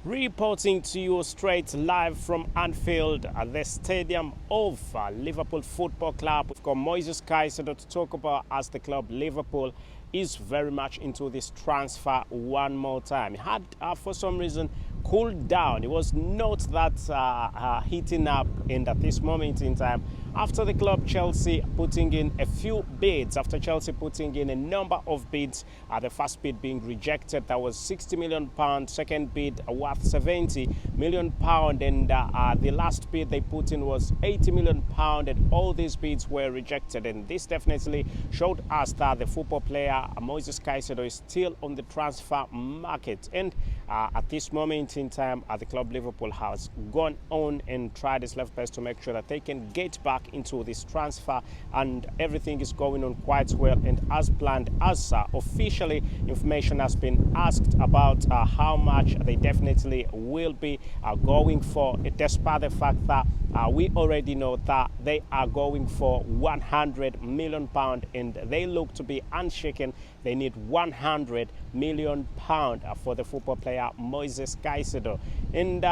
Reporting to you straight live from Anfield at the stadium of Liverpool Football Club. We've got Moises Caicedo to talk about as the club Liverpool is very much into this transfer one more time. He had, for some reason, cooled down. It was not that heating up at this moment in time. After the club Chelsea putting in a few bids, after Chelsea putting in a number of bids, the first bid being rejected, that was £60 million, second bid worth £70 million, and the last bid they put in was £80 million, and all these bids were rejected. And this definitely showed us that the football player Moises Caicedo is still on the transfer market. And at this moment in time, the club Liverpool has gone on and tried its level best to make sure that they can get back into this transfer, and everything is going on quite well and as planned. As officially information has been asked about how much they definitely will be going for, despite the fact that we already know that they are going for £100 million, and they look to be unshaken. They need £100 million for the football player Moises Caicedo, and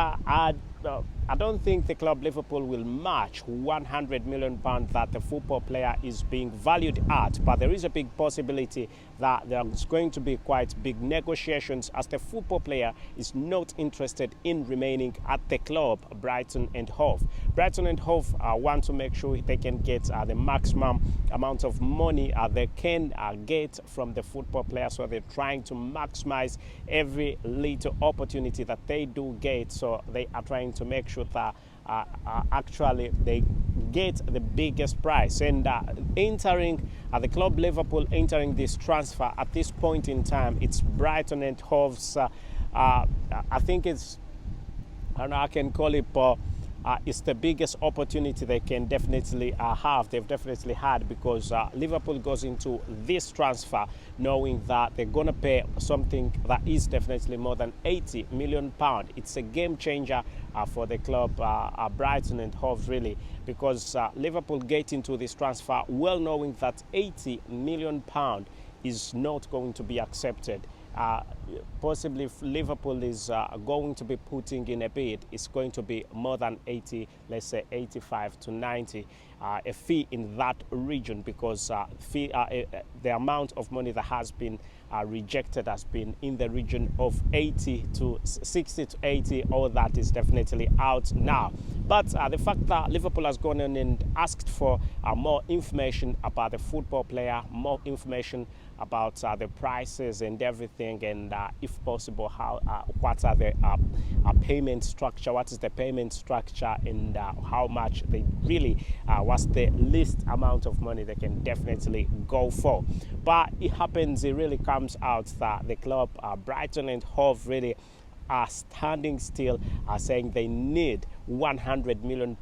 I don't think the club Liverpool will match £100 million that the football player is being valued at, but there is a big possibility that there's going to be quite big negotiations, as the football player is not interested in remaining at the club Brighton and Hove. Brighton and Hove want to make sure they can get the maximum amount of money they can get from the football player, so they're trying to maximize every little opportunity that they do get, so they are trying to make sure that actually they get the biggest price. And entering the club Liverpool, entering this transfer at this point in time, it's Brighton and Hove's I think it's, I don't know, I can call it it's the biggest opportunity they can definitely have. They've definitely had, because Liverpool goes into this transfer knowing that they're going to pay something that is definitely more than £80 million. It's a game changer for the club Brighton and Hove, really, because Liverpool get into this transfer well knowing that £80 million is not going to be accepted. Possibly if Liverpool is going to be putting in a bid, it's going to be more than 80, let's say 85 to 90, a fee in that region, because the amount of money that has been rejected has been in the region of 80 to 60 to 80. All that is definitely out now. But the fact that Liverpool has gone in and asked for more information about the football player, more information about the prices and everything, and if possible, how what are the payment structure, what is the payment structure, and how much they really what's the least amount of money they can definitely go for. But it happens, it really comes out that the club Brighton and Hove really are standing still, saying they need £100 million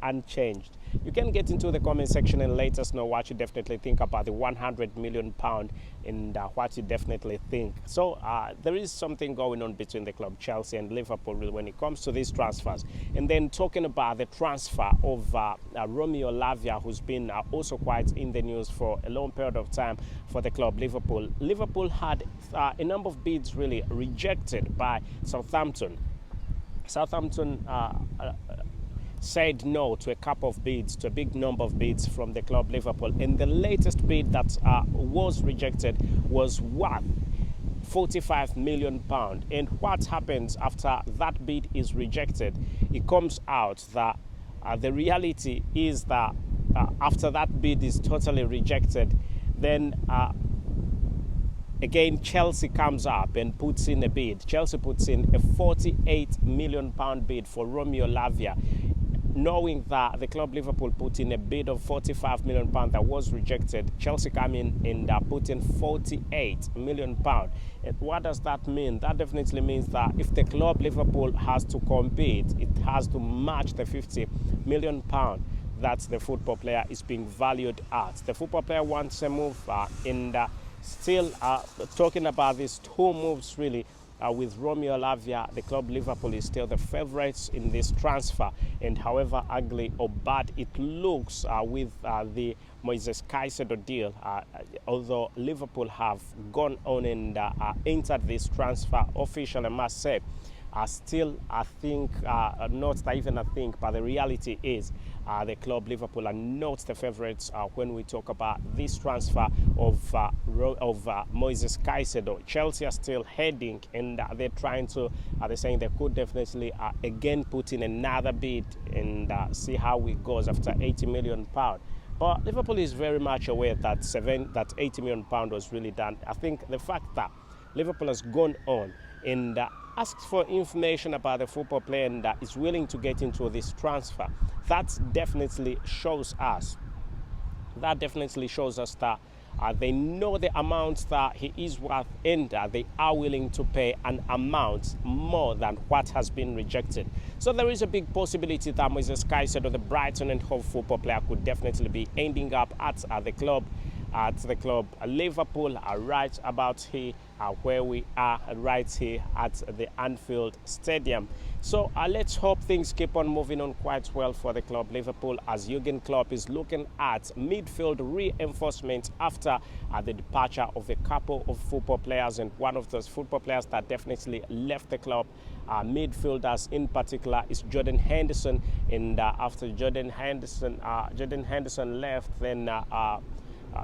unchanged. You can get into the comment section and let us know what you definitely think about the £100 million and what you definitely think. So there is something going on between the club Chelsea and Liverpool when it comes to these transfers. And then talking about the transfer of Romeo LAVIA, who's been also quite in the news for a long period of time for the club Liverpool. Liverpool had a number of bids really rejected by Southampton. Southampton said no to a couple of bids, to a big number of bids from the club Liverpool. And the latest bid that was rejected was worth £45 million. And what happens after that bid is rejected? It comes out that the reality is that after that bid is totally rejected, then again, Chelsea comes up and puts in a bid. Chelsea puts in a £48 million bid for Romeo LAVIA, knowing that the club Liverpool put in a bid of £45 million that was rejected. Chelsea come in and put in £48 million. And what does that mean? That definitely means that if the club Liverpool has to compete, it has to match the £50 million that the football player is being valued at. The football player wants a move still talking about these two moves, really. With Romeo LAVIA, the club Liverpool is still the favourites in this transfer, and however ugly or bad it looks with the Moises Caicedo deal, although Liverpool have gone on and entered this transfer officially, I must say, still, I think, not even I think, but the reality is the club Liverpool are not the favourites when we talk about this transfer of Moises Caicedo. Chelsea are still heading, and they're trying to, they're saying they could definitely again put in another bid and see how it goes after £80 million. But Liverpool is very much aware that £80 million was really done. I think the fact that Liverpool has gone on and asked for information about the football player and is willing to get into this transfer, that definitely shows us that they know the amount that he is worth, and they are willing to pay an amount more than what has been rejected. So there is a big possibility that Moises Caicedo, the Brighton and Hove football player, could definitely be ending up at the club Liverpool, right about here where we are right here at the Anfield Stadium. So let's hope things keep on moving on quite well for the club Liverpool, as Jurgen Klopp is looking at midfield reinforcement after the departure of a couple of football players, and one of those football players that definitely left the club, midfielders in particular, is Jordan Henderson. And after Jordan Henderson left, then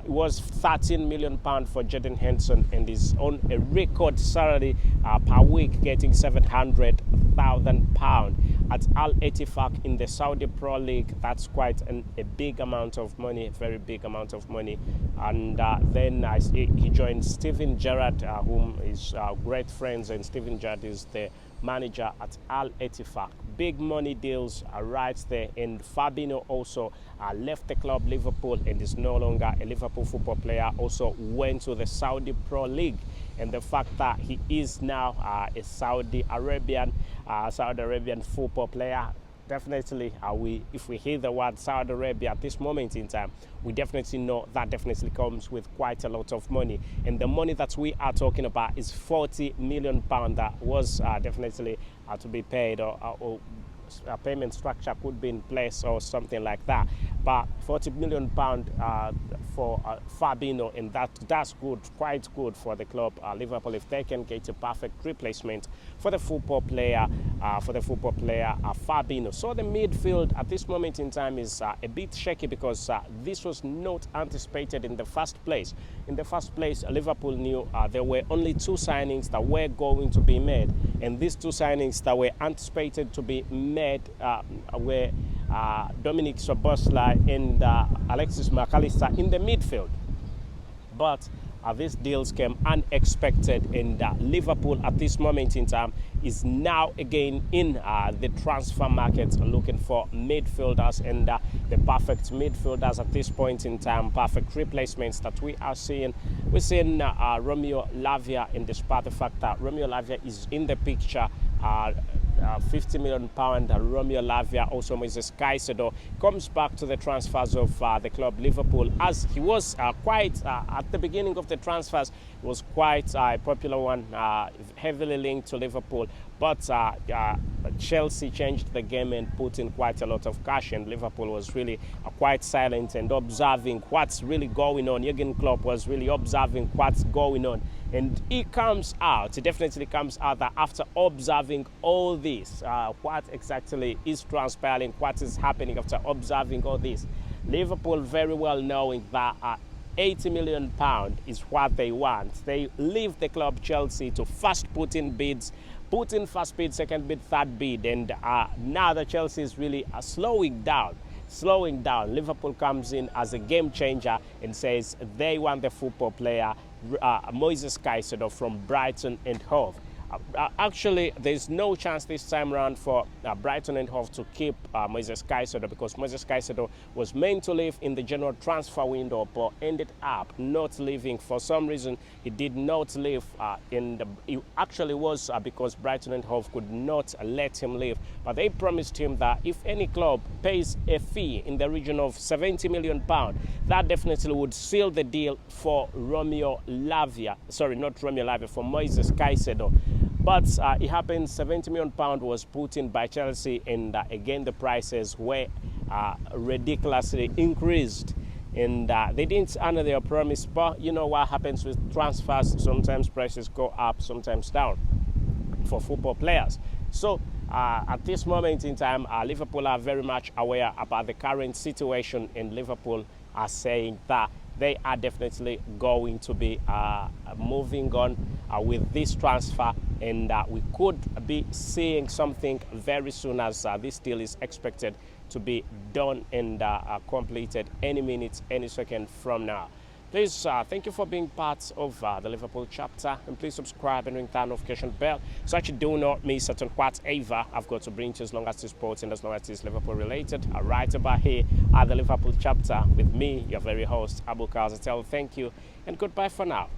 it was £13 million for Jordan Henderson, and is on a record salary per week, getting £700,000 at Al Ettifaq in the Saudi Pro League. That's quite a big amount of money, a very big amount of money. And then he joined Steven Gerrard, whom is great friends, and Steven Gerrard is the manager at Al Ettifaq. Big money deals are right there. And Fabinho also left the club Liverpool and is no longer a Liverpool football player, also went to the Saudi Pro League. And the fact that he is now a Saudi Arabian football player, definitely if we hear the word Saudi Arabia at this moment in time, we definitely know that definitely comes with quite a lot of money. And the money that we are talking about is £40 million that was definitely to be paid, or a payment structure could be in place or something like that. But £40 million for Fabinho, and that's good, quite good for the club Liverpool, if they can get a perfect replacement for the football player Fabinho. So the midfield at this moment in time is a bit shaky, because this was not anticipated in the first place. In the first place, Liverpool knew there were only two signings that were going to be made, and these two signings that were anticipated to be made were Dominic Szoboszlai and Alexis McAllister in the midfield. But these deals came unexpected, and Liverpool at this moment in time is now again in the transfer market looking for midfielders, and the perfect midfielders at this point in time, perfect replacements that we are seeing. We're seeing Romeo Lavia, and despite the fact that Romeo Lavia is in the picture, £50 million, Romeo Lavia, also Moises Caicedo, comes back to the transfers of the club Liverpool, as he was quite, at the beginning of the transfers, he was quite a popular one, heavily linked to Liverpool. But Chelsea changed the game and put in quite a lot of cash, and Liverpool was really quite silent and observing what's really going on. Jurgen Klopp was really observing what's going on. And it definitely comes out that after observing all this, what exactly is transpiring, what is happening after observing all this, Liverpool very well knowing that £80 million is what they want. They leave the club Chelsea to first put in first bid, second bid, third bid, and now the Chelsea is really slowing down. Liverpool comes in as a game changer and says they want the football player Moises Caicedo from Brighton and Hove. Actually, there's no chance this time around for Brighton and Hove to keep Moises Caicedo, because Moises Caicedo was meant to leave in the general transfer window, but ended up not leaving. For some reason, he did not leave. It actually was because Brighton and Hove could not let him leave. But they promised him that if any club pays a fee in the region of £70 million, that definitely would seal the deal for Romeo Lavia. Sorry, not Romeo Lavia, for Moises Caicedo. But it happened, £70 million was put in by Chelsea, and again the prices were ridiculously increased, and they didn't honor their promise. But you know what happens with transfers, sometimes prices go up, sometimes down for football players. So at this moment in time, Liverpool are very much aware about the current situation in Liverpool, are saying that they are definitely going to be moving on with this transfer, and we could be seeing something very soon, as this deal is expected to be done and completed any minute, any second from now. Please, thank you for being part of the Liverpool chapter, and please subscribe and ring that notification bell so that you do not miss out on whatever I've got to bring to you, as long as it's sports and as long as it's Liverpool related. Right about here at the Liverpool chapter with me, your very host, Caicedo. Thank you and goodbye for now.